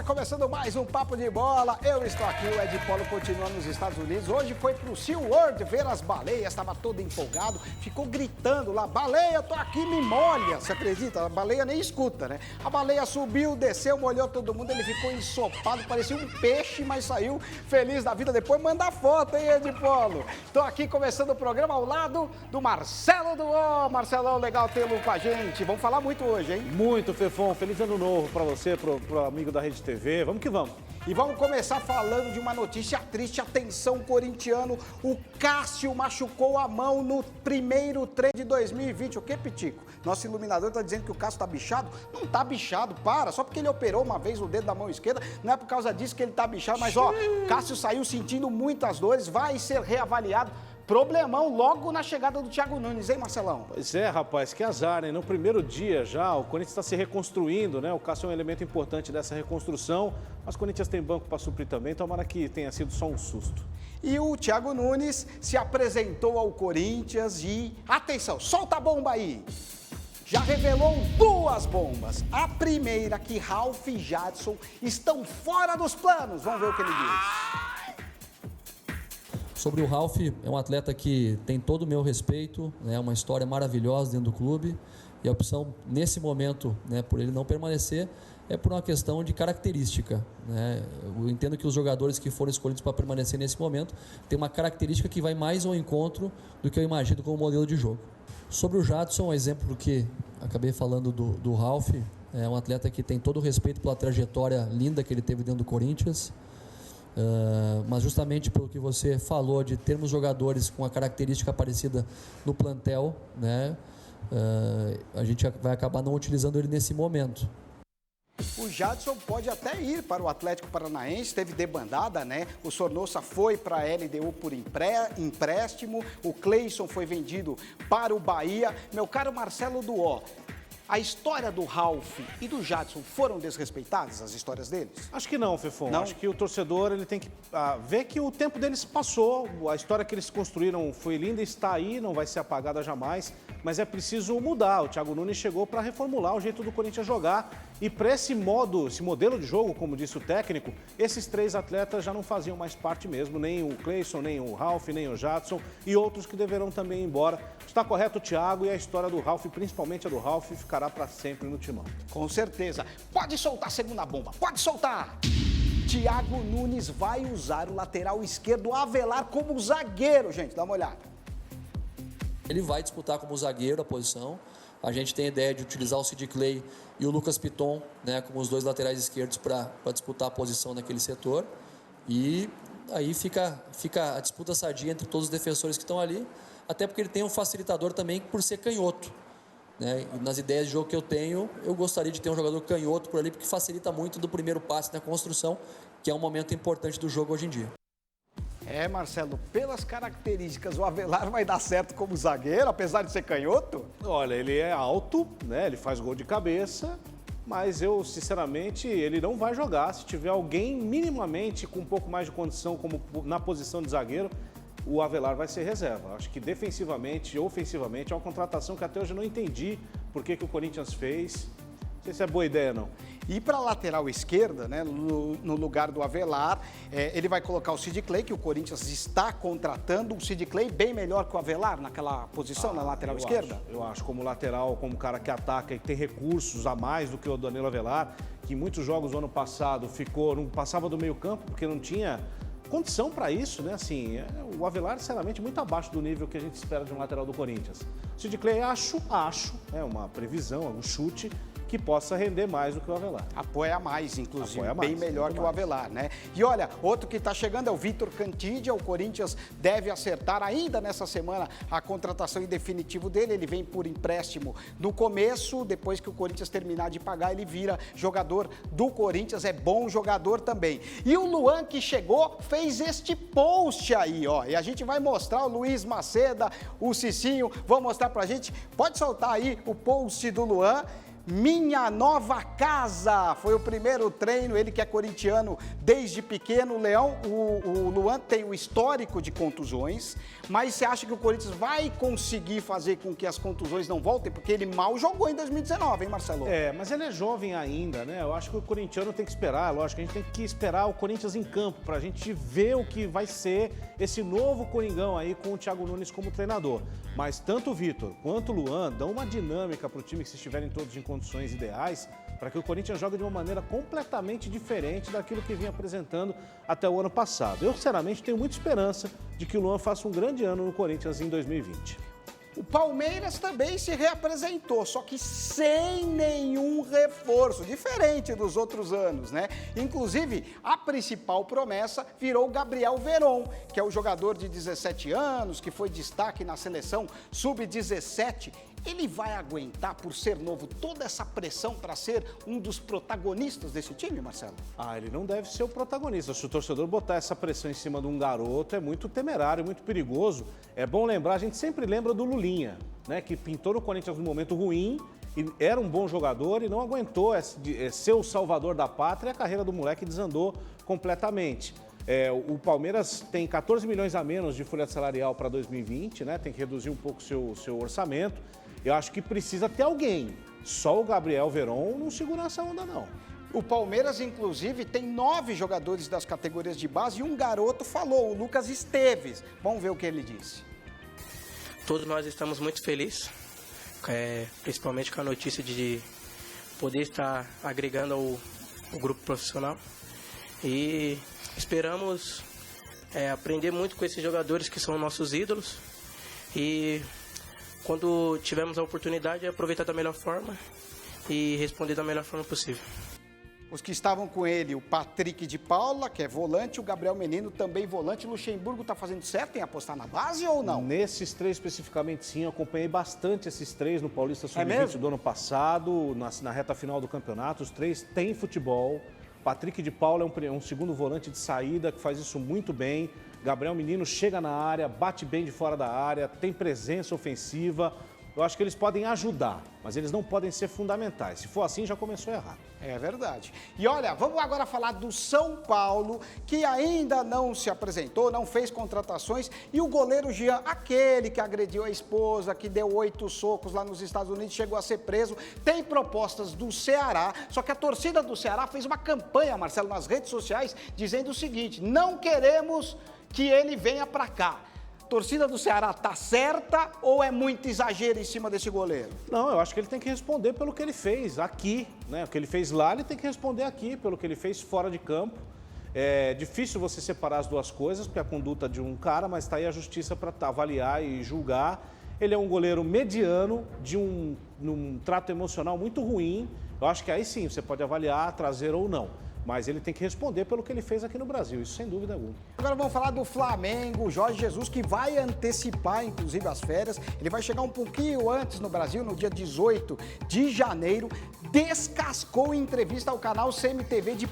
começando mais um Papo de Bola. Eu estou aqui, o Ed Polo continua nos Estados Unidos. Hoje foi pro SeaWorld ver as baleias, estava todo empolgado, ficou gritando lá, baleia, eu tô aqui, me molha. Você acredita? A baleia nem escuta, né? A baleia subiu, desceu, molhou todo mundo, ele ficou ensopado, parecia um peixe, mas saiu feliz da vida. Depois manda foto, hein, Ed Polo? Estou aqui começando o programa ao lado do Marcelo Duó. Marcelão, legal tê-lo com a gente. Vamos falar muito hoje, hein? Muito, Fefão. Feliz ano novo para você, pro amigo da Rede TV. Vamos que vamos. E vamos começar falando de uma notícia triste. Atenção, corintiano. O Cássio machucou a mão no primeiro treino de 2020. O que, Pitico? Nosso iluminador está dizendo que o Cássio está bichado. Não está bichado, para. Só porque ele operou uma vez o dedo da mão esquerda, não é por causa disso que ele está bichado. Mas, ó, Cássio saiu sentindo muitas dores, vai ser reavaliado. Problemão logo na chegada do Thiago Nunes, hein, Marcelão? Pois é, rapaz, que azar, né? No primeiro dia já, o Corinthians está se reconstruindo, né? O Cássio é um elemento importante dessa reconstrução, mas o Corinthians tem banco para suprir também, tomara que tenha sido só um susto. E o Thiago Nunes se apresentou ao Corinthians e, atenção, solta a bomba aí! Já revelou duas bombas. A primeira, que Ralf e Jadson estão fora dos planos. Vamos ver o que ele diz. Sobre o Ralf, é um atleta que tem todo o meu respeito, né, uma história maravilhosa dentro do clube, e a opção nesse momento, né, por ele não permanecer, é por uma questão de característica, né. Eu entendo que os jogadores que foram escolhidos para permanecer nesse momento têm uma característica que vai mais ao encontro do que eu imagino como modelo de jogo. Sobre o Jadson, um exemplo do que acabei falando do Ralf, é um atleta que tem todo o respeito pela trajetória linda que ele teve dentro do Corinthians. Mas justamente pelo que você falou de termos jogadores com a característica parecida no plantel, né, a gente vai acabar não utilizando ele nesse momento. O Jadson pode até ir para o Atlético Paranaense, teve debandada, né? O Sornosa foi para a LDU por empréstimo, o Cleison foi vendido para o Bahia. Meu caro Marcelo Duó, a história do Ralf e do Jadson foram desrespeitadas, as histórias deles? Acho que não, Fefão. Não? Acho que o torcedor ele tem que ver que o tempo deles passou, a história que eles construíram foi linda, está aí, não vai ser apagada jamais, mas é preciso mudar. O Thiago Nunes chegou para reformular o jeito do Corinthians jogar e para esse modelo de jogo, como disse o técnico, esses três atletas já não faziam mais parte mesmo, nem o Cleison, nem o Ralf, nem o Jadson e outros que deverão também ir embora. Está correto o Thiago e a história do Ralf, principalmente a do Ralf, ficará para sempre no timão. Com certeza. Pode soltar a segunda bomba, pode soltar! Thiago Nunes vai usar o lateral esquerdo Avelar como zagueiro, gente, dá uma olhada. Ele vai disputar como zagueiro a posição. A gente tem a ideia de utilizar o Sid Clay e o Lucas Piton, né, como os dois laterais esquerdos para disputar a posição naquele setor. E aí fica a disputa sadia entre todos os defensores que estão ali, até porque ele tem um facilitador também por ser canhoto, né? E nas ideias de jogo que eu tenho, eu gostaria de ter um jogador canhoto por ali, porque facilita muito do primeiro passe na construção, que é um momento importante do jogo hoje em dia. É, Marcelo, pelas características, o Avelar vai dar certo como zagueiro, apesar de ser canhoto? Olha, ele é alto, né? Ele faz gol de cabeça, mas eu, sinceramente, ele não vai jogar. Se tiver alguém minimamente com um pouco mais de condição como na posição de zagueiro, o Avelar vai ser reserva. Acho que defensivamente e ofensivamente é uma contratação que até hoje eu não entendi por que o Corinthians fez. Não sei se é boa ideia, não. E para a lateral esquerda, né, no lugar do Avelar, ele vai colocar o Sid Clay, que o Corinthians está contratando. O Sid Clay bem melhor que o Avelar naquela posição, na lateral esquerda? Eu acho, como lateral, como cara que ataca e tem recursos a mais do que o Danilo Avelar, que em muitos jogos do ano passado não passava do meio campo porque não tinha condição para isso, né? Assim, o Avelar, sinceramente, muito abaixo do nível que a gente espera de um lateral do Corinthians. O Sid Clay, acho, é uma previsão, um chute, que possa render mais do que o Avelar. Apoia mais, inclusive, Apoia mais, bem melhor que o Avelar, né? E olha, outro que está chegando é o Vitor Cantídia. O Corinthians deve acertar ainda nessa semana a contratação em definitivo dele. Ele vem por empréstimo no começo, depois que o Corinthians terminar de pagar, ele vira jogador do Corinthians, é bom jogador também. E o Luan, que chegou, fez este post aí, ó, e a gente vai mostrar o Luiz Maceda, o Cicinho, vão mostrar pra gente. Pode soltar aí o post do Luan. Minha Nova Casa, foi o primeiro treino, ele que é corintiano desde pequeno. Leão, o Luan tem o histórico de contusões, mas você acha que o Corinthians vai conseguir fazer com que as contusões não voltem? Porque ele mal jogou em 2019, hein, Marcelo? Mas ele é jovem ainda, né? Eu acho que o corintiano tem que esperar, lógico, a gente tem que esperar o Corinthians em campo pra gente ver o que vai ser esse novo Coringão aí com o Thiago Nunes como treinador. Mas tanto o Vitor quanto o Luan dão uma dinâmica pro time que se estiverem todos em condições ideais para que o Corinthians jogue de uma maneira completamente diferente daquilo que vinha apresentando até o ano passado. Eu, sinceramente, tenho muita esperança de que o Luan faça um grande ano no Corinthians em 2020. O Palmeiras também se reapresentou, só que sem nenhum reforço, diferente dos outros anos, né? Inclusive, a principal promessa virou o Gabriel Veron, que é o jogador de 17 anos, que foi destaque na seleção sub-17. Ele vai aguentar, por ser novo, toda essa pressão para ser um dos protagonistas desse time, Marcelo? Ele não deve ser o protagonista. Se o torcedor botar essa pressão em cima de um garoto, é muito temerário, muito perigoso. É bom lembrar, a gente sempre lembra do Lulinha, né, que pintou no Corinthians num momento ruim, e era um bom jogador e não aguentou ser o salvador da pátria, e a carreira do moleque desandou completamente. O Palmeiras tem 14 milhões a menos de folha salarial para 2020, né, tem que reduzir um pouco o seu orçamento. Eu acho que precisa ter alguém. Só o Gabriel Veron não segura essa onda, não. O Palmeiras, inclusive, tem 9 jogadores das categorias de base e um garoto falou, o Lucas Esteves. Vamos ver o que ele disse. Todos nós estamos muito felizes, principalmente com a notícia de poder estar agregando ao grupo profissional. E esperamos aprender muito com esses jogadores que são nossos ídolos. E quando tivermos a oportunidade, aproveitar da melhor forma e responder da melhor forma possível. Os que estavam com ele, o Patrick de Paula, que é volante, o Gabriel Menino, também volante. O Luxemburgo está fazendo certo em apostar na base ou não? Nesses 3 especificamente, sim. Eu acompanhei bastante esses 3 no Paulista Sub-20 do ano passado, na reta final do campeonato. Os 3 têm futebol. Patrick de Paula é um segundo volante de saída que faz isso muito bem. Gabriel Menino chega na área, bate bem de fora da área, tem presença ofensiva. Eu acho que eles podem ajudar, mas eles não podem ser fundamentais. Se for assim, já começou errado. É verdade. E olha, vamos agora falar do São Paulo, que ainda não se apresentou, não fez contratações. E o goleiro Jean, aquele que agrediu a esposa, que deu 8 socos lá nos Estados Unidos, chegou a ser preso. Tem propostas do Ceará, só que a torcida do Ceará fez uma campanha, Marcelo, nas redes sociais, dizendo o seguinte: não queremos que ele venha para cá. Torcida do Ceará tá certa ou é muito exagero em cima desse goleiro? Não, eu acho que ele tem que responder pelo que ele fez aqui, né? O que ele fez lá, ele tem que responder aqui, pelo que ele fez fora de campo. É difícil você separar as duas coisas, porque é a conduta de um cara, mas está aí a justiça para avaliar e julgar. Ele é um goleiro mediano, de um trato emocional muito ruim. Eu acho que aí sim você pode avaliar, trazer ou não. Mas ele tem que responder pelo que ele fez aqui no Brasil, isso sem dúvida alguma. Agora vamos falar do Flamengo, o Jorge Jesus, que vai antecipar, inclusive, as férias. Ele vai chegar um pouquinho antes no Brasil, no dia 18 de janeiro. Descascou em entrevista ao canal CMTV de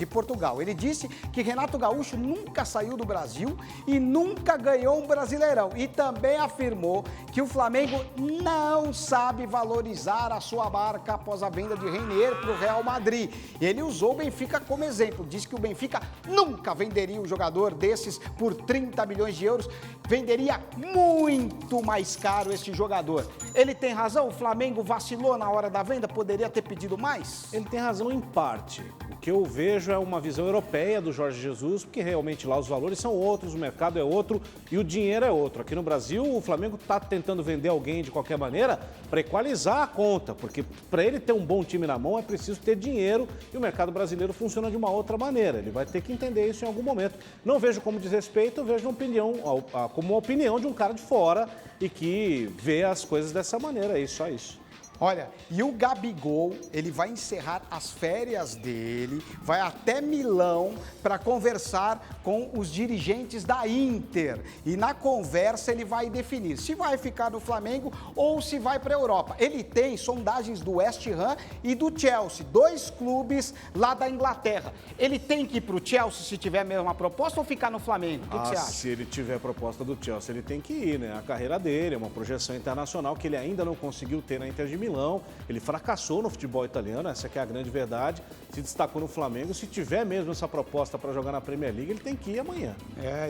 Portugal. Ele disse que Renato Gaúcho nunca saiu do Brasil e nunca ganhou um Brasileirão. E também afirmou que o Flamengo não sabe valorizar a sua marca após a venda de Reinier para o Real Madrid. Ele usou o Benfica como exemplo. Diz que o Benfica nunca venderia um jogador desses por 30 milhões de euros. Venderia muito mais caro este jogador. Ele tem razão? O Flamengo vacilou na hora da venda? Poderia ter pedido mais? Ele tem razão em parte. O que eu vejo é uma visão europeia do Jorge Jesus, porque realmente lá os valores são outros, o mercado é outro e o dinheiro é outro. Aqui no Brasil, o Flamengo está tentando vender alguém de qualquer maneira para equalizar a conta, porque para ele ter um bom time na mão é preciso ter dinheiro e o mercado brasileiro funciona de uma outra maneira. Ele vai ter que entender isso em algum momento. Não vejo como desrespeito, eu vejo como uma opinião de um cara de fora e que vê as coisas dessa maneira, é só isso. Olha, e o Gabigol, ele vai encerrar as férias dele, vai até Milão para conversar com os dirigentes da Inter. E na conversa ele vai definir se vai ficar no Flamengo ou se vai para a Europa. Ele tem sondagens do West Ham e do Chelsea, 2 clubes lá da Inglaterra. Ele tem que ir para o Chelsea se tiver a mesma proposta ou ficar no Flamengo? O que você acha? Se ele tiver a proposta do Chelsea, ele tem que ir, né? A carreira dele é uma projeção internacional que ele ainda não conseguiu ter na Inter de Milão. Milão, ele fracassou no futebol italiano, essa que é a grande verdade, se destacou no Flamengo. Se tiver mesmo essa proposta para jogar na Premier League, ele tem que ir amanhã.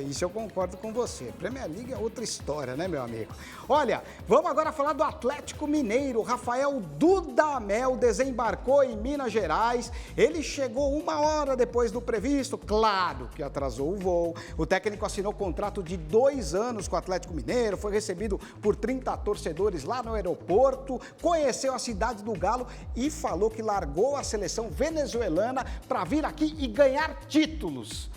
Isso eu concordo com você. Premier League é outra história, né, meu amigo? Olha, vamos agora falar do Atlético Mineiro. Rafael Dudamel desembarcou em Minas Gerais. Ele chegou 1 hora depois do previsto, claro que atrasou o voo. O técnico assinou contrato de 2 anos com o Atlético Mineiro, foi recebido por 30 torcedores lá no aeroporto, conheceu a cidade do Galo e falou que largou a seleção venezuelana para vir aqui e ganhar títulos.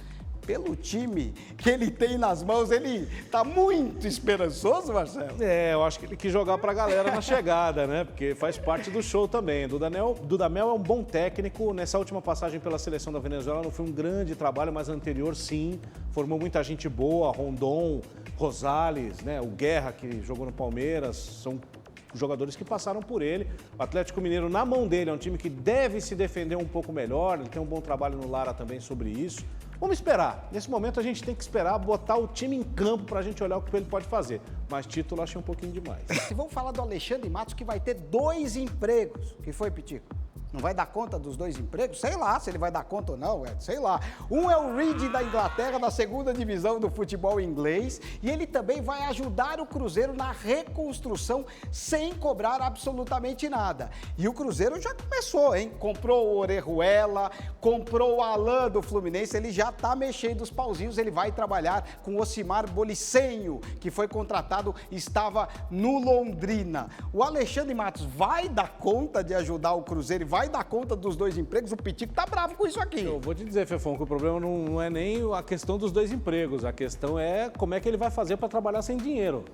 Pelo time que ele tem nas mãos, ele tá muito esperançoso, Marcelo. Eu acho que ele quis jogar pra galera na chegada, né? Porque faz parte do show também. Dudamel é um bom técnico. Nessa última passagem pela seleção da Venezuela não foi um grande trabalho, mas anterior sim. Formou muita gente boa, Rondon, Rosales, né? O Guerra, que jogou no Palmeiras, são jogadores que passaram por ele. O Atlético Mineiro, na mão dele, é um time que deve se defender um pouco melhor. Ele tem um bom trabalho no Lara também sobre isso. Vamos esperar. Nesse momento a gente tem que esperar botar o time em campo para a gente olhar o que ele pode fazer. Mas título eu achei um pouquinho demais. E vamos falar do Alexandre Matos, que vai ter 2 empregos. Que foi, Pitico? Não vai dar conta dos 2 empregos? Sei lá se ele vai dar conta ou não, sei lá. Um é o Reed da Inglaterra, da 2ª divisão do futebol inglês, e ele também vai ajudar o Cruzeiro na reconstrução sem cobrar absolutamente nada. E o Cruzeiro já começou, hein? Comprou o Orejuela, comprou o Alan do Fluminense, ele já tá mexendo os pauzinhos, ele vai trabalhar com o Ocimar Bolicenho, que foi contratado, estava no Londrina. O Alexandre Matos vai dar conta de ajudar o Cruzeiro e vai dar conta dos 2 empregos? O Pitico tá bravo com isso aqui. Eu vou te dizer, Fefão, que o problema não é nem a questão dos 2 empregos, a questão é como é que ele vai fazer para trabalhar sem dinheiro.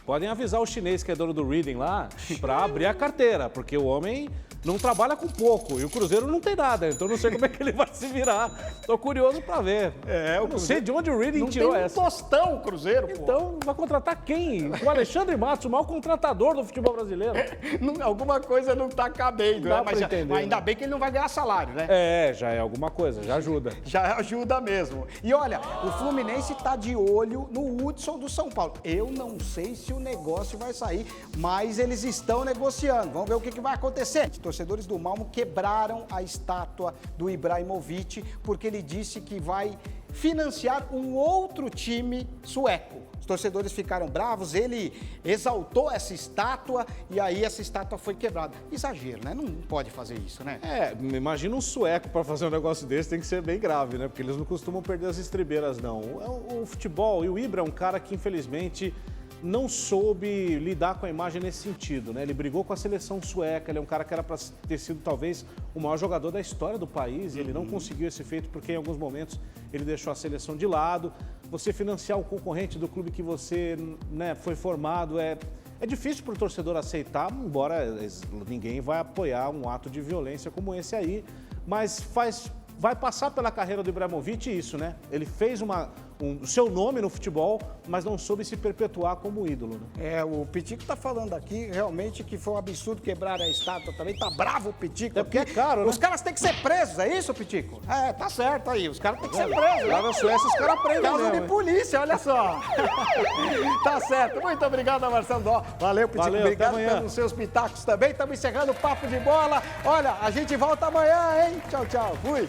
Podem avisar o chinês que é dono do Reading lá para abrir a carteira, porque o homem não trabalha com pouco e o Cruzeiro não tem nada, então não sei como é que ele vai se virar. Tô curioso para ver. Eu não sei de onde o Reading tirou essa. Não tem um tostão o Cruzeiro, pô. Então vai contratar quem? O Alexandre Matos, o maior contratador do futebol brasileiro. Alguma coisa não tá cabendo, Dá né? pra entender, mas ainda bem que ele não vai ganhar salário, né? Já é alguma coisa, já ajuda. Já ajuda mesmo. E olha, o Fluminense tá de olho no Hudson do São Paulo. Eu não sei se o negócio vai sair, mas eles estão negociando. Vamos ver o que vai acontecer. Os torcedores do Malmo quebraram a estátua do Ibrahimovic porque ele disse que vai financiar um outro time sueco. Os torcedores ficaram bravos, ele exaltou essa estátua e aí essa estátua foi quebrada. Exagero, né? Não pode fazer isso, né? Imagina um sueco para fazer um negócio desse, tem que ser bem grave, né? Porque eles não costumam perder as estribeiras, não. O futebol, e o Ibra é um cara que, infelizmente, não soube lidar com a imagem nesse sentido, né? Ele brigou com a seleção sueca, ele é um cara que era para ter sido talvez o maior jogador da história do país, e ele não conseguiu esse feito porque em alguns momentos ele deixou a seleção de lado. Você financiar o concorrente do clube que você, né, foi formado é difícil para o torcedor aceitar, embora ninguém vai apoiar um ato de violência como esse aí, mas vai passar pela carreira do Ibrahimovic isso, né? Ele fez o seu nome no futebol, mas não soube se perpetuar como ídolo, né? O Pitico tá falando aqui realmente que foi um absurdo quebrar a estátua também. Tá bravo o Pitico. É porque é caro, né? Os caras têm que ser presos, é isso, Pitico? Tá certo aí. Os caras têm que ser presos. Lá na Suécia os caras prendem Caso mesmo, de polícia, olha só. Tá certo. Muito obrigado, Marcelo Dó. Valeu, Pitico. Valeu, obrigado até amanhã. pelos seus pitacos também. Estamos encerrando o Papo de Bola. Olha, a gente volta amanhã, hein? Tchau, tchau. Fui.